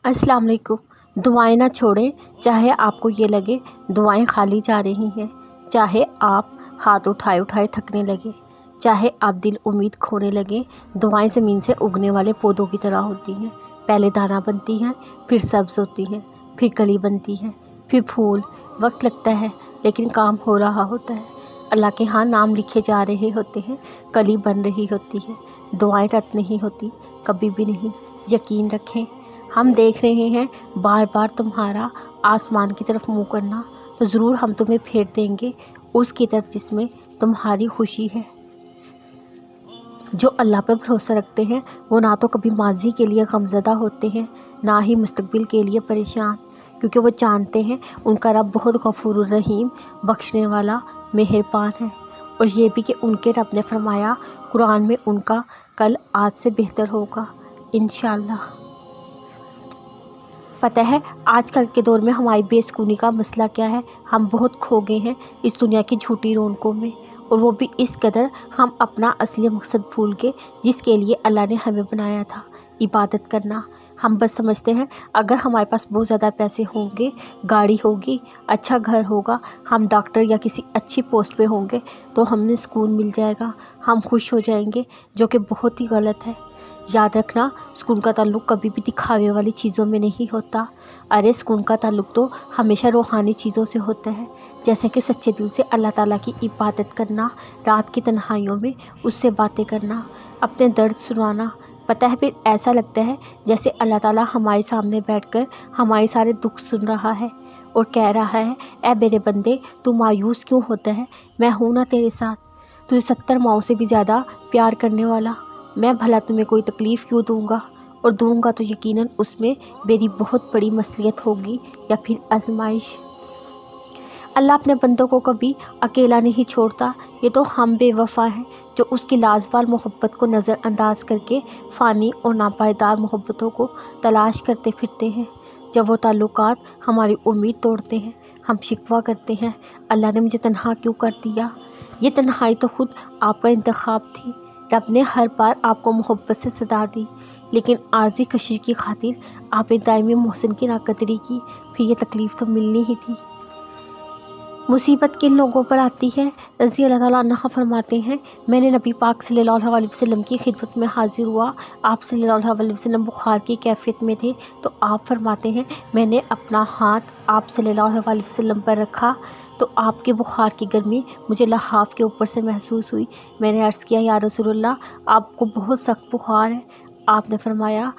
अस्सलाम वालेकुम। दुआएं ना छोड़ें, चाहे आपको ये लगे दुआएं खाली जा रही हैं, चाहे आप हाथ उठाए उठाए थकने लगे, चाहे आप दिल उम्मीद खोने लगे। दुआएं ज़मीन से उगने वाले पौधों की तरह होती हैं। पहले दाना बनती हैं, फिर सब्ज़ होती हैं, फिर कली बनती है, फिर फूल। वक्त लगता है लेकिन काम हो रहा होता है। अल्लाह के यहाँ नाम लिखे जा रहे होते हैं, कली बन रही होती है। दुआएं रद्द नहीं होती, कभी भी नहीं। यकीन रखें, हम देख रहे हैं बार बार तुम्हारा आसमान की तरफ मुँह करना, तो ज़रूर हम तुम्हें फेर देंगे उसकी तरफ जिसमें तुम्हारी खुशी है। जो अल्लाह पर भरोसा रखते हैं वो ना तो कभी माजी के लिए गमज़दा होते हैं, ना ही मुस्तकबिल के लिए परेशान, क्योंकि वो जानते हैं उनका रब बहुत गफूर रहीम, बख्शने वाला, मेहरबान है। और ये भी कि उनके रब ने फरमाया कुरान में, उनका कल आज से बेहतर होगा इंशाअल्लाह। पता है आजकल के दौर में हमारी बेसुकूनी का मसला क्या है? हम बहुत खो गए हैं इस दुनिया की झूठी रौनकों में, और वो भी इस कदर हम अपना असली मकसद भूल गए जिसके लिए अल्लाह ने हमें बनाया था, इबादत करना। हम बस समझते हैं अगर हमारे पास बहुत ज़्यादा पैसे होंगे, गाड़ी होगी, अच्छा घर होगा, हम डॉक्टर या किसी अच्छी पोस्ट पे होंगे तो हमें सुकून मिल जाएगा, हम खुश हो जाएंगे, जो कि बहुत ही गलत है। याद रखना, सुकून का ताल्लुक़ कभी भी दिखावे वाली चीज़ों में नहीं होता। अरे सुकून का ताल्लुक़ तो हमेशा रूहानी चीज़ों से होता है, जैसे कि सच्चे दिल से अल्लाह ताला की इबादत करना, रात की तन्हाइयों में उससे बातें करना, अपने दर्द सुनाना। पता है फिर ऐसा लगता है जैसे अल्लाह ताला हमारे सामने बैठकर हमारे सारे दुख सुन रहा है और कह रहा है, ऐ मेरे बंदे तू मायूस क्यों होता है, मैं हूँ ना तेरे साथ, तुझे 70 माओं से भी ज़्यादा प्यार करने वाला। मैं भला तुम्हें कोई तकलीफ़ क्यों दूंगा, और दूंगा तो यकीनन उसमें मेरी बहुत बड़ी मसलियत होगी या फिर आजमाइश। अल्लाह अपने बंदों को कभी अकेला नहीं छोड़ता। ये तो हम बेवफा हैं जो उसकी लाजवाल मोहब्बत को नज़रअंदाज करके फ़ानी और नापायदार मोहब्बतों को तलाश करते फिरते हैं। जब वो ताल्लुकात हमारी उम्मीद तोड़ते हैं, हम शिकवा करते हैं, अल्लाह ने मुझे तन्हा क्यों कर दिया। ये तन्हाई तो खुद आपका इंतखाब थी। रब ने हर बार आपको मोहब्बत से सदा दी, लेकिन आर्जी कशिश की खातिर आपने दायमी मोहसिन की नाकदरी की, फिर ये तकलीफ़ तो मिलनी ही थी। मुसीबत किन लोगों पर आती है? रज़ी अल्लाह ताला अन्हा फरमाते हैं, मैंने नबी पाक सल्लल्लाहु अलैहि वसल्लम की खिदमत में हाजिर हुआ। आप सल्लल्लाहु अलैहि वसल्लम बुखार की कैफियत में थे, तो आप फरमाते हैं मैंने अपना हाथ आप सल्लल्लाहु अलैहि वसल्लम पर रखा तो आपके बुखार की गर्मी मुझे लहाफ के ऊपर से महसूस हुई। मैंने अर्ज़ किया, या रसूलल्लाह आपको बहुत सख्त बुखार है। आपने फरमाया